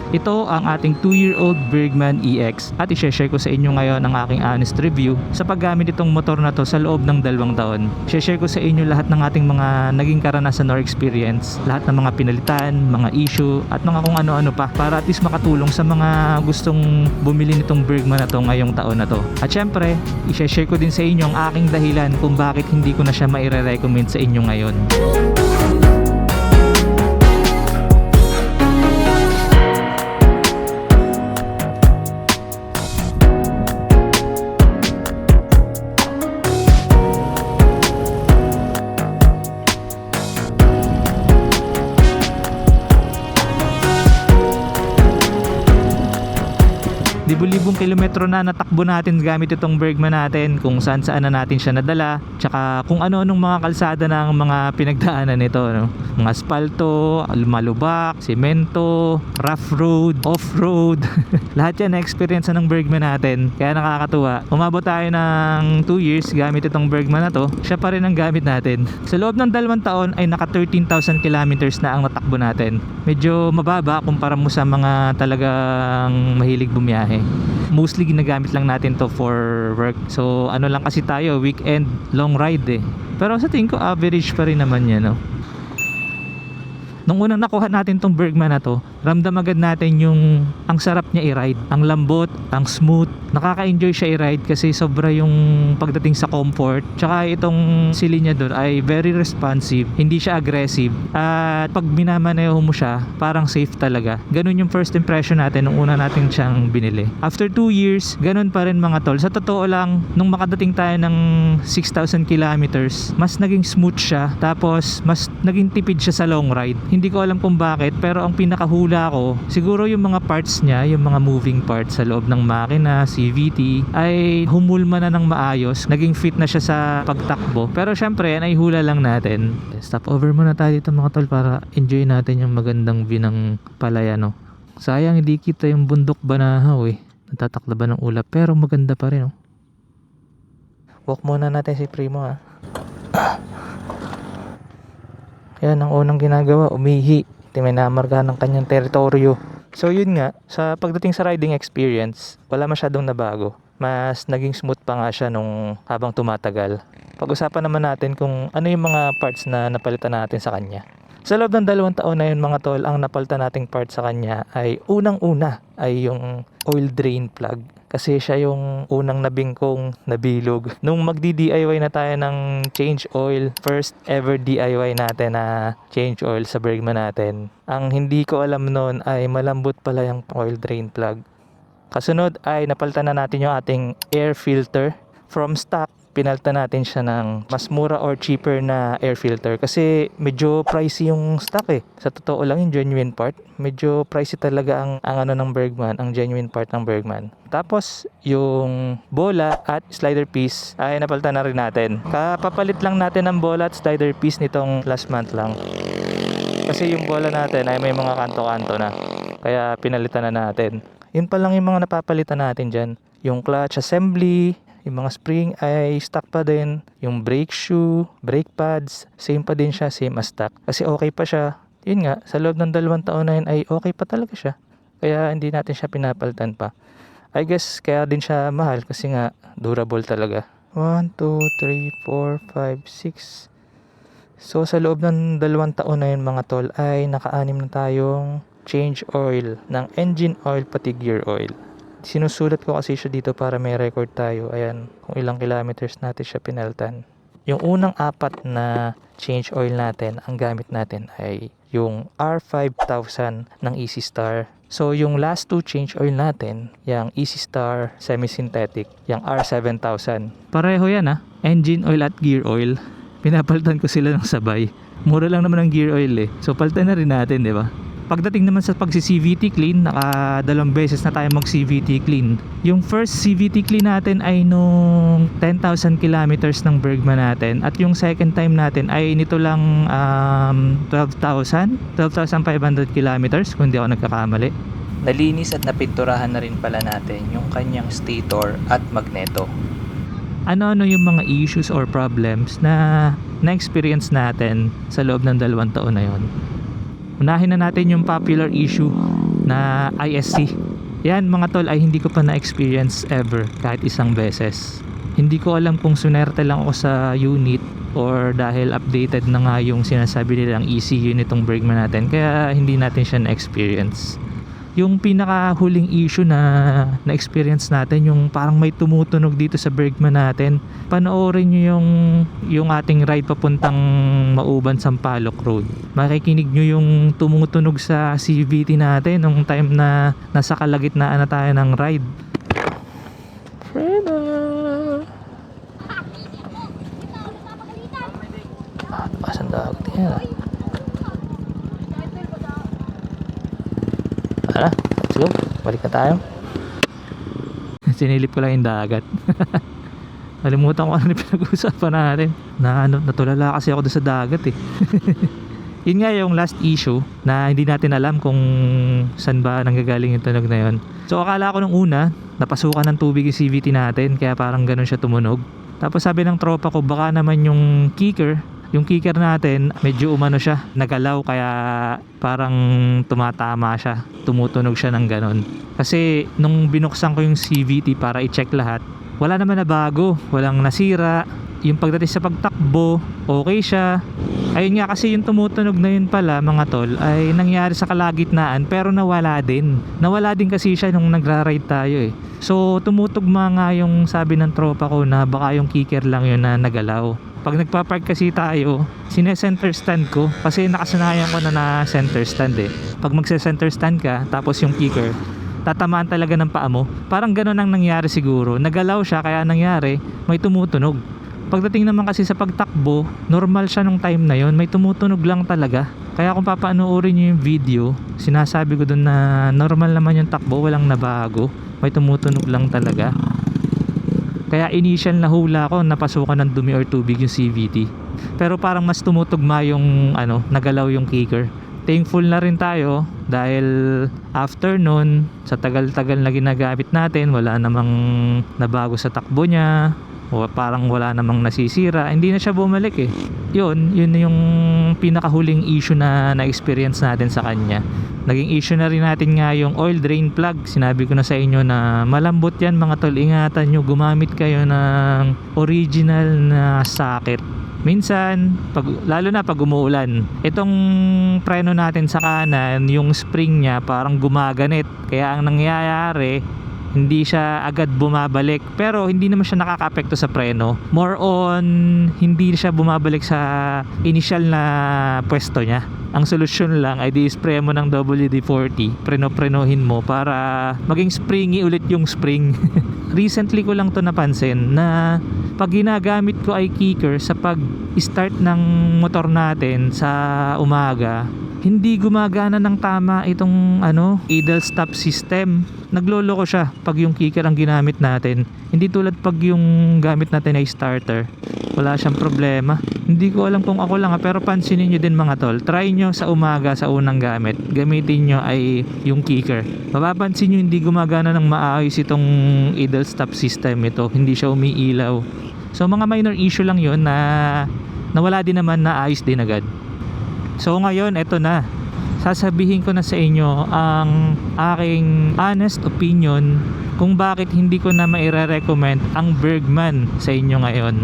Ito ang ating 2-year-old Bergman EX at i-share ko sa inyo ngayon ang aking honest review sa paggamit itong motor na to sa loob ng 2 taon. I-share ko sa inyo lahat ng ating mga naging karanasan or experience, lahat ng mga pinalitan, mga issue at mga kung ano-ano pa para at least makatulong sa mga gustong bumili nitong Bergman na to ngayong taon na to. At syempre, i-share ko din sa inyo ang aking dahilan kung bakit hindi ko na siya maire-recommend sa inyo ngayon. Libo-libong kilometro na natakbo natin gamit itong Bergman natin, kung saan saan na natin siya nadala, tsaka kung ano-anong mga kalsada ng mga pinagdaanan nito, no? Mga aspalto, malubak, semento, rough road, off-road lahat yan na-experience ng Bergman natin, kaya nakakatuwa. Umabot tayo ng 2 years gamit itong Bergman na to, siya pa rin ang gamit natin. Sa loob ng 2 taon ay naka 13,000 kilometers na ang natakbo natin. Medyo mababa kumpara mo sa mga talagang mahilig bumiyahe. Mostly ginagamit lang natin to for work. So ano lang kasi tayo, weekend long ride eh. Pero sa tingin ko average pa rin naman yan, no? Nung unang nakuha natin tong Bergman na to, ramdam agad natin yung ang sarap niya i-ride. Ang lambot, ang smooth. Nakaka-enjoy siya i-ride kasi sobra yung pagdating sa comfort. Tsaka itong silinyador ay very responsive, hindi siya aggressive. At pag minamaneho mo siya, parang safe talaga. Ganun yung first impression natin nung una natin siyang binili. After 2 years, ganun pa rin mga tol. Sa totoo lang, nung makadating tayo ng 6,000 kilometers, mas naging smooth siya. Tapos, mas naging tipid siya sa long ride. Hindi ko alam kung bakit, pero ang pinakahula ko, siguro yung mga parts niya, yung mga moving parts sa loob ng makina, CVT, ay humulma na ng maayos. Naging fit na siya sa pagtakbo. Pero syempre, yan ay hula lang natin. Stop over muna tayo dito mga tol para enjoy natin yung magandang view ng Palayan, no? Sayang hindi kita yung bundok Banahaw eh. Natatakla ng ulap, pero maganda pa rin, oh. Walk muna natin si Primo, ha. Yan ang unang ginagawa, umihi. Minamarga ng kanyang teritoryo. So yun nga, sa pagdating sa riding experience, wala masyadong nabago. Mas naging smooth pa nga siya nung habang tumatagal. Pag-usapan naman natin kung ano yung mga parts na napalitan natin sa kanya. Sa loob ng 2 taon na yun mga tol, ang napalitan nating parts sa kanya ay unang-una ay yung oil drain plug. Kasi siya yung unang nabingkong nabilog. Nung magdi-DIY na tayo ng change oil, first ever DIY natin na change oil sa Bergman natin. Ang hindi ko alam noon ay malambot pala yung oil drain plug. Kasunod ay napalitan na natin yung ating air filter. From stock, pinalitan natin siya ng mas mura or cheaper na air filter kasi medyo pricey yung stock eh. Sa totoo lang yung genuine part, medyo pricey talaga ang ano ng Bergman, ang genuine part ng Bergman. Tapos yung bola at slider piece ay napalitan na rin natin. Kapapalit lang natin ng bola at slider piece nitong last month lang. Kasi yung bola natin ay may mga kanto-kanto na. Kaya pinalitan na natin. Yun pa lang yung mga napapalitan natin dyan. Yung clutch assembly, yung mga spring ay stock pa din. Yung brake shoe, brake pads, same pa din siya, same as stock. Kasi okay pa siya. Yun nga, sa loob ng 2 taon na yun ay okay pa talaga siya. Kaya hindi natin siya pinapalitan pa. I guess kaya din siya mahal kasi nga durable talaga. 1, 2, 3, 4, 5, 6. So sa loob ng 2 taon na yun mga tol ay naka-6 na tayong change oil ng engine oil pati gear oil. Sinusulat ko kasi siya dito para may record tayo. Ayan, kung ilang kilometers natin siya pinalitan. Yung unang 4 na change oil natin, ang gamit natin ay yung R5000 ng Easy Star. So yung last 2 change oil natin, yung Easy Star semi-synthetic, yung R7000. Pareho yan, engine oil at gear oil. Pinapalitan ko sila ng sabay. Mura lang naman ang gear oil eh. So palitan na rin natin, di ba? Pagdating naman sa pagsi-CVT clean, naka 2 beses na tayo mag-CVT clean. Yung first CVT clean natin ay nung 10,000 kilometers ng Bergman natin. At yung second time natin ay nito lang 12,500 kilometers kung hindi ako nagkakamali. Nalinis at napinturahan na rin pala natin yung kanyang stator at magneto. Ano-ano yung mga issues or problems na na-experience natin sa loob ng 2 taon na yon. Unahin na natin yung popular issue na ISC. Yan mga tol ay hindi ko pa na-experience ever kahit isang beses. Hindi ko alam kung sunerte lang ako sa unit or dahil updated na nga yung sinasabi nilang ECU nitong Bergman natin kaya hindi natin siya na-experience. Yung pinakahuling issue na na-experience natin, yung parang may tumutunog dito sa Bergman natin. Panoorin nyo yung ating ride papuntang Mauban Sampaloc Road. Makikinig nyo yung tumutunog sa CVT natin nung time na nasa kalagitnaan na tayo ng ride. Freda! Pasan dagat yan. Let's go, balik na tayo. Sinilip ko lang yung dagat. Nalimutan ko ano yung pinag-uusapan natin. Natulala kasi ako doon sa dagat eh. Yun nga yung last issue na hindi natin alam kung saan ba nanggagaling yung tunog na yun. So akala ko nung una napasukan ng tubig yung CVT natin kaya parang ganun siya tumunog. Tapos sabi ng tropa ko baka naman yung kicker natin medyo umano siya, nagalaw kaya parang tumatama siya, tumutunog siya ng ganon. Kasi nung binuksan ko yung CVT para i-check lahat, wala naman na bago, walang nasira. Yung pagdating sa pagtakbo, okay siya. Ayun nga kasi yung tumutunog na yun pala mga tol ay nangyari sa kalagitnaan pero nawala din. Nawala din kasi siya nung nagra-ride tayo eh. So tumutugma nga yung sabi ng tropa ko na baka yung kicker lang yun na nagalaw. Pag nagpa-park kasi tayo, sine-center stand ko kasi nakasanayan ko na center stand eh. Pag magse-center stand ka, tapos yung kicker, tatamaan talaga ng paa mo. Parang gano'n ang nangyari siguro. Nagalaw siya kaya nangyari, may tumutunog. Pagdating naman kasi sa pagtakbo, normal siya nung time na yon, may tumutunog lang talaga. Kaya kung papanoorin nyo yung video, sinasabi ko dun na normal naman yung takbo, walang nabago. May tumutunog lang talaga. Kaya initial na hula ko napasukan ng dumi or tubig yung CVT. Pero parang mas tumutugma yung nagalaw yung kicker. Thankful na rin tayo dahil after nun, sa tagal-tagal na ginagamit natin, wala namang nabago sa takbo niya. O parang wala namang nasisira, hindi na siya bumalik eh. Yun yung pinakahuling issue na na-experience natin sa kanya. Naging issue na rin natin nga yung oil drain plug. Sinabi ko na sa inyo na malambot yan mga tol, ingatan nyo, gumamit kayo ng original na socket. Minsan, lalo na pag umuulan, itong preno natin sa kanan, yung spring niya parang gumaganit. Kaya ang nangyayari, hindi siya agad bumabalik, pero hindi naman siya nakaka-apekto sa preno. More on hindi siya bumabalik sa initial na pwesto niya. Ang solusyon lang ay di-spray mo ng WD-40, preno-prenohin mo para maging springy ulit yung spring. Recently ko lang to napansin na pag ginagamit ko ay kicker sa pag-start ng motor natin sa umaga, hindi gumagana ng tama itong idle stop system. Nagloloko siya pag yung kicker ang ginamit natin. Hindi tulad pag yung gamit natin ay starter, wala siyang problema. Hindi ko alam kung ako lang pero pansinin nyo din mga tol, try nyo sa umaga sa unang gamit, gamitin nyo ay yung kicker. Mapapansin nyo hindi gumagana ng maayos itong idle stop system ito, hindi siya umiilaw. So mga minor issue lang yun na nawala din naman, na ayos din agad. So ngayon, eto na. Sasabihin ko na sa inyo ang aking honest opinion kung bakit hindi ko na maire-recommend ang Bergman sa inyo ngayon.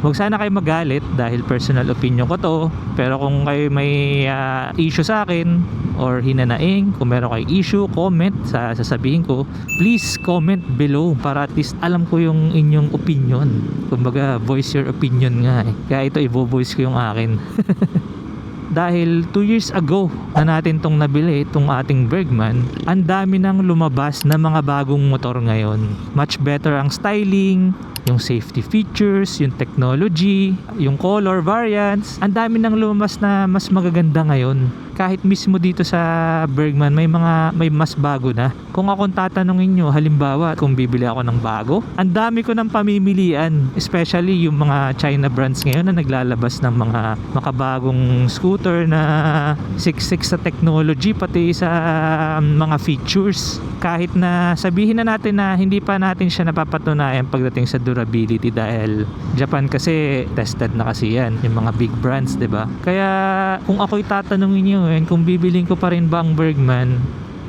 Huwag sana kayo magalit dahil personal opinion ko to. Pero kung kayo may issue sa akin or hinanaing, kung meron kayo issue, comment sa sasabihin ko, please comment below para at least alam ko yung inyong opinion. Kumbaga, voice your opinion nga eh. Kaya ito, i-voice ko yung akin. Dahil 2 years ago na natin tong nabili, itong ating Bergman, ang dami nang lumabas na mga bagong motor ngayon. Much better ang styling, yung safety features, yung technology, yung color variants. Ang dami nang lumabas na mas magaganda ngayon. Kahit mismo dito sa Bergman may mas bago na. Kung akong tatanungin nyo, halimbawa kung bibili ako ng bago, ang dami ko ng pamimilian, especially yung mga China brands ngayon na naglalabas ng mga makabagong scooter na siksik sa technology pati sa mga features. Kahit na sabihin na natin na hindi pa natin siya napapatunayan pagdating sa durability dahil Japan kasi tested na kasi yan, yung mga big brands, 'di ba? Kaya kung ako'y tatanungin niyo kung bibiling ko pa rin ba ang Bergman,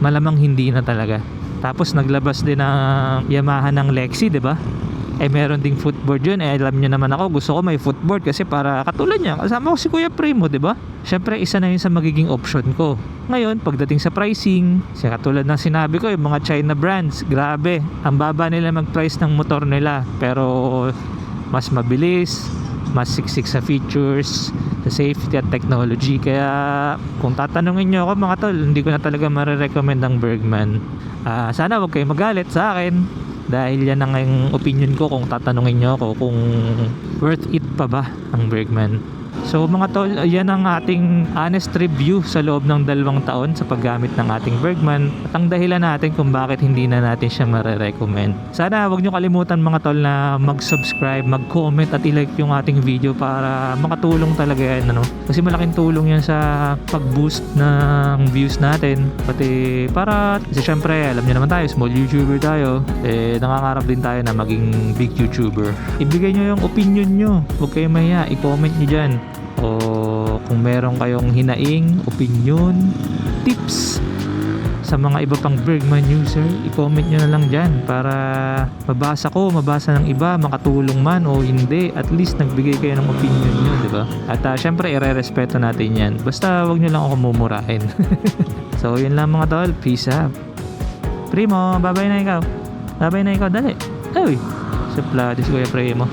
malamang hindi na talaga. Tapos naglabas din ng Yamaha ng Lexi, 'di ba? Meron ding footboard yun. Alam nyo naman ako, gusto ko may footboard kasi para katulad niya, kasama ko si Kuya Primo, di ba? Syempre, isa na yun sa magiging option ko. Ngayon, pagdating sa pricing, katulad ng sinabi ko, yung mga China brands, grabe, ang baba nila mag-price ng motor nila, pero mas mabilis, mas siksik sa features, sa safety at technology. Kaya kung tatanungin nyo ako mga tol, hindi ko na talaga marirecommend ang Bergman. Sana wag kayo magalit sa akin, dahil yan ang opinion ko kung tatanungin nyo ako kung worth it pa ba ang Bergman. So mga tol, yan ang ating honest review sa loob ng 2 taon sa paggamit ng ating Bergman at ang dahilan natin kung bakit hindi na natin siya marirecommend. Sana wag nyo kalimutan mga tol na mag-subscribe, mag-comment at i-like yung ating video para makatulong talaga yan, ano? Kasi malaking tulong yan sa pag-boost ng views natin. Pati para, kasi syempre alam nyo naman tayo, small YouTuber tayo, nangangarap din tayo na maging big YouTuber. Ibigay nyo yung opinion nyo, huwag kayong mahiya, i-comment nyo dyan. O kung meron kayong hinaing, opinion, tips sa mga iba pang Bergman user, i-comment nyo na lang dyan para mabasa ko, mabasa ng iba, makatulong man o hindi, at least nagbigay kayo ng opinion nyo, diba? At syempre, ire-respeto natin yan. Basta wag nyo lang ako mumurahin. So yun lang mga tol, peace out. Primo, babay na ikaw. Babay na ikaw, dali. Uy, supla, dis Kuya Primo.